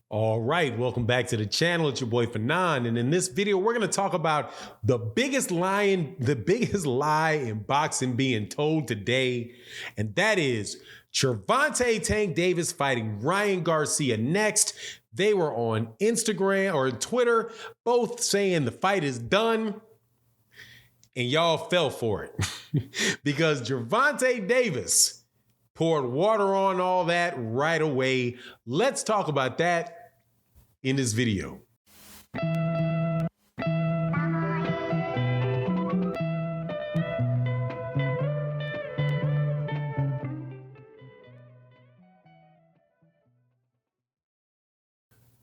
All right, welcome back to the channel. It's your boy Fanon, and in this video, we're going to talk about the biggest lie in boxing being told today, and that is Gervonta Tank Davis fighting Ryan Garcia next. They were on Instagram or Twitter, both saying the fight is done, and y'all fell for it because Gervonta Davis poured water on all that right away. Let's talk about that in this video.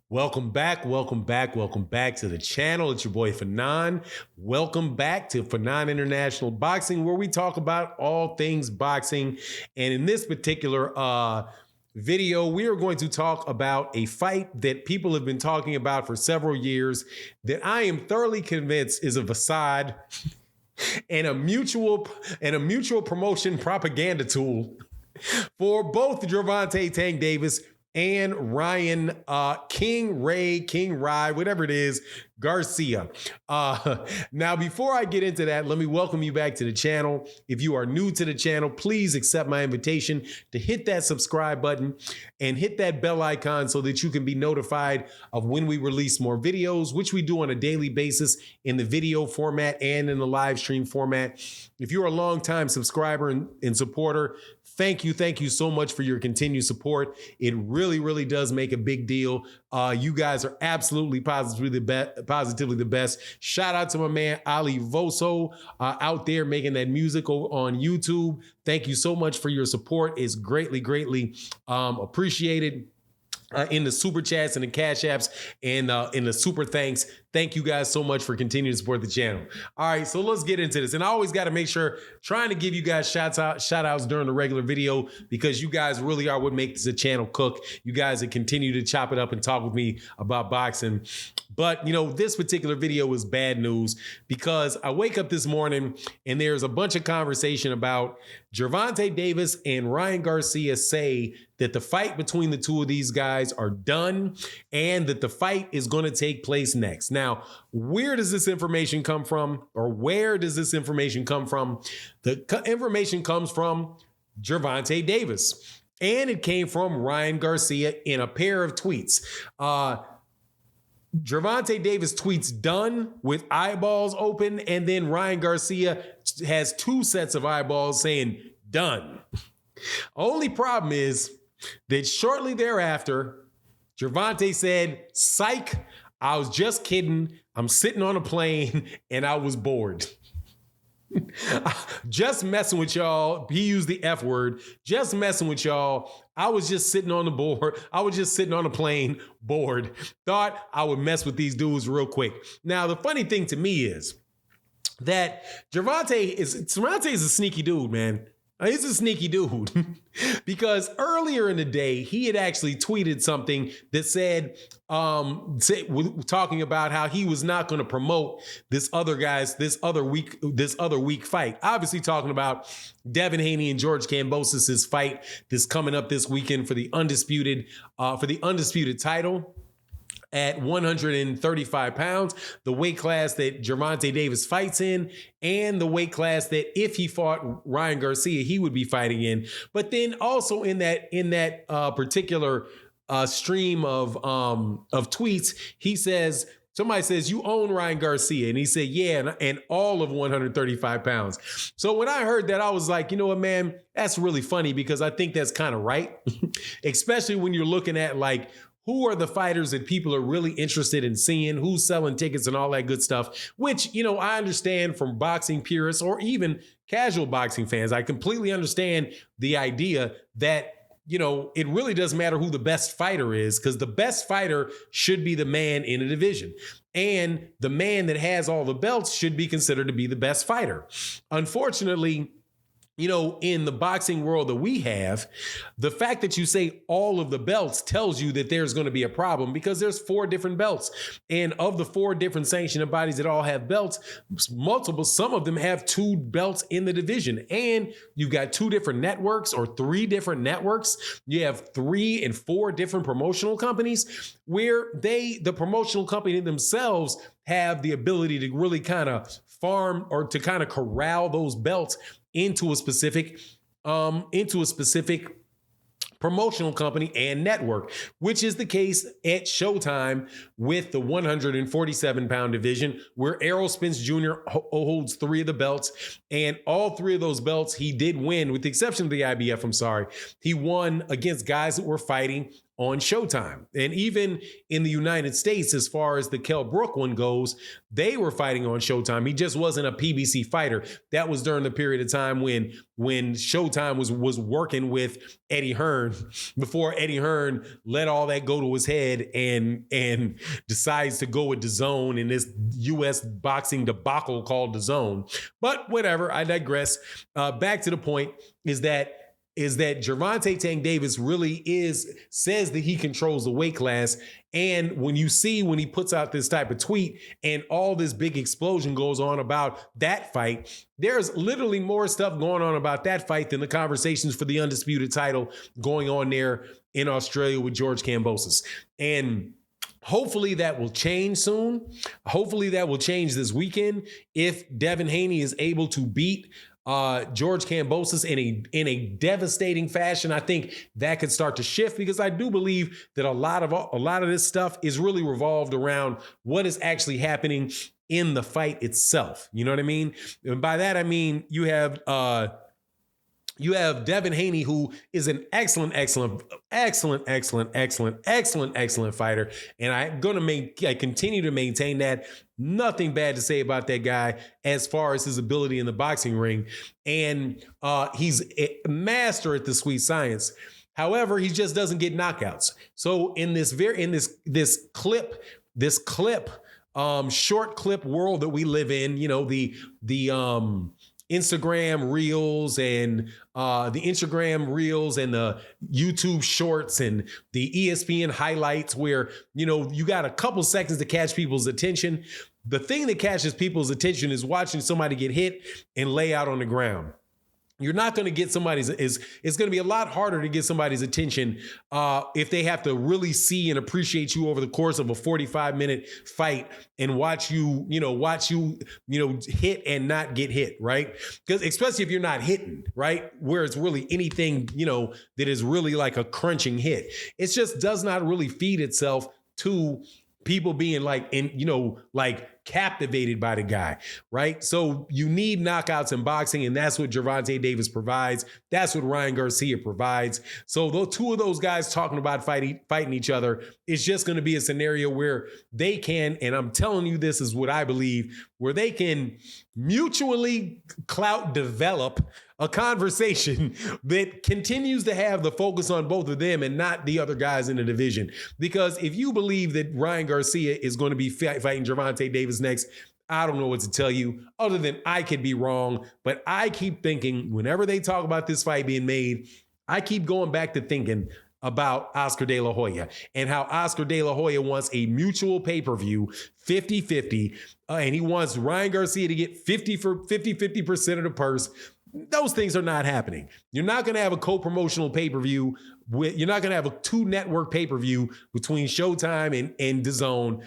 Welcome back to the channel. It's your boy Fanon. Welcome back to Fanon International Boxing, where we talk about all things boxing. And in this particular video, we are going to talk about a fight that people have been talking about for several years that I am thoroughly convinced is a facade and a mutual promotion propaganda tool for both Gervonta Tank Davis and Ryan King Rai, whatever it is, Garcia. Now, before I get into that, let me welcome you back to the channel. If you are new to the channel, please accept my invitation to hit that subscribe button and hit that bell icon so that you can be notified of when we release more videos, which we do on a daily basis in the video format and in the live stream format. If you're a longtime subscriber and supporter, thank you so much for your continued support. It really does make a big deal. You guys are absolutely positively the best. Shout out to my man Ali Voso out there making that music on YouTube. Thank you so much for your support. It's greatly appreciated. In the super chats and the cash apps and in the super thanks. Thank you guys so much for continuing to support the channel. All right, so let's get into this. And I always got to make sure, trying to give you guys shout outs during the regular video, because you guys really are what makes the channel cook. You guys that continue to chop it up and talk with me about boxing. But, you know, this particular video is bad news because I wake up this morning and there's a bunch of conversation about Gervonta Davis and Ryan Garcia say that the fight between the two of these guys are done and that the fight is going to take place next. Now, where does this information come from, or where does this information come from? The information comes from Gervonta Davis, and it came from Ryan Garcia in a pair of tweets. Gervonta Davis tweets done with eyeballs open, and then Ryan Garcia has two sets of eyeballs saying done. Only problem is that shortly thereafter, Gervonta said, psych, I was just kidding. I'm sitting on a plane and I was bored. Just messing with y'all. He used the F word. Just messing with y'all. I was just sitting on the board. I was just sitting on a plane, bored. Thought I would mess with these dudes real quick. Now, the funny thing to me is that Gervonta is a sneaky dude, man. He's a sneaky dude because earlier in the day, he had actually tweeted something that said, talking about how he was not going to promote this other week fight. Obviously talking about Devin Haney and George Kambosos' fight that's coming up this weekend for the undisputed title at 135 pounds, the weight class that Gervonta Davis fights in, and the weight class that if he fought Ryan Garcia, he would be fighting in. But then also in that particular stream of tweets, he says, somebody says, you own Ryan Garcia. And he said, yeah, and all of 135 pounds. So when I heard that, I was like, you know what, man, that's really funny because I think that's kind of right, especially when you're looking at like, who are the fighters that people are really interested in seeing, who's selling tickets and all that good stuff, which, you know, I understand from boxing purists or even casual boxing fans. I completely understand the idea that, you know, it really doesn't matter who the best fighter is, because the best fighter should be the man in a division. And the man that has all the belts should be considered to be the best fighter. Unfortunately, in the boxing world that we have, the fact that you say all of the belts tells you that there's going to be a problem, because there's 4 different belts. And of the 4 different sanctioning bodies that all have belts, some of them have 2 belts in the division. And you've got 2 different networks or 3 different networks. You have 3 and 4 different promotional companies where the promotional company themselves have the ability to really kind of farm or to kind of corral those belts into a specific promotional company and network, which is the case at Showtime with the 147-pound division, where Errol Spence Jr. holds 3 of the belts. And all 3 of those belts he did win, with the exception of the IBF, he won against guys that were fighting on Showtime. And even in the United States, as far as the Kell Brook one goes, they were fighting on Showtime. He just wasn't a PBC fighter. That was during the period of time when Showtime was working with Eddie Hearn, before Eddie Hearn let all that go to his head and decides to go with DAZN in this U.S. boxing debacle called DAZN. But whatever, I digress. Back to the point is that Gervonta Tank Davis really says that he controls the weight class. And when he puts out this type of tweet and all this big explosion goes on about that fight, there's literally more stuff going on about that fight than the conversations for the undisputed title going on there in Australia with George Kambosos. And hopefully that will change soon. Hopefully that will change this weekend if Devin Haney is able to beat George Kambosos in a devastating fashion. I think that could start to shift, because I do believe that a lot of this stuff is really revolved around what is actually happening in the fight itself. You know what I mean? And by that I mean you have Devin Haney, who is an excellent fighter. And I continue to maintain that. Nothing bad to say about that guy as far as his ability in the boxing ring. And he's a master at the sweet science. However, he just doesn't get knockouts. So in this short clip world that we live in, the Instagram reels and the YouTube shorts and the ESPN highlights, where, you got a couple seconds to catch people's attention. The thing that catches people's attention is watching somebody get hit and lay out on the ground. You're not going to get it's going to be a lot harder to get somebody's attention if they have to really see and appreciate you over the course of a 45-minute fight and watch you hit and not get hit, right? Because especially if you're not hitting, right? Where it's really anything, that is really like a crunching hit. It just does not really feed itself to people being captivated by the guy, right? So you need knockouts in boxing, and that's what Gervonta Davis provides. That's what Ryan Garcia provides. So those 2 of those guys talking about fighting each other is just going to be a scenario where they can, and I'm telling you, this is what I believe, where they can mutually develop a conversation that continues to have the focus on both of them and not the other guys in the division. Because if you believe that Ryan Garcia is going to be fighting Gervonta Davis next, I don't know what to tell you other than I could be wrong. But I keep thinking, whenever they talk about this fight being made, I keep going back to thinking about Oscar De La Hoya and how Oscar De La Hoya wants a mutual pay-per-view 50-50, and he wants Ryan Garcia to get 50% of the purse. Those things are not happening. You're not going to have a co-promotional pay-per-view. You're not going to have a 2-network pay-per-view between Showtime and DAZN.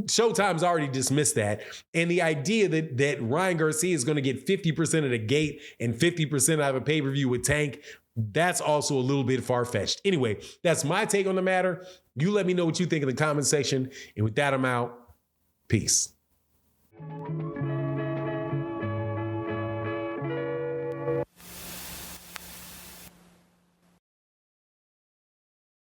Showtime's already dismissed that. And the idea that Ryan Garcia is going to get 50% of the gate and 50% out of a pay-per-view with Tank, that's also a little bit far-fetched. Anyway, that's my take on the matter. You let me know what you think in the comment section. And with that, I'm out. Peace.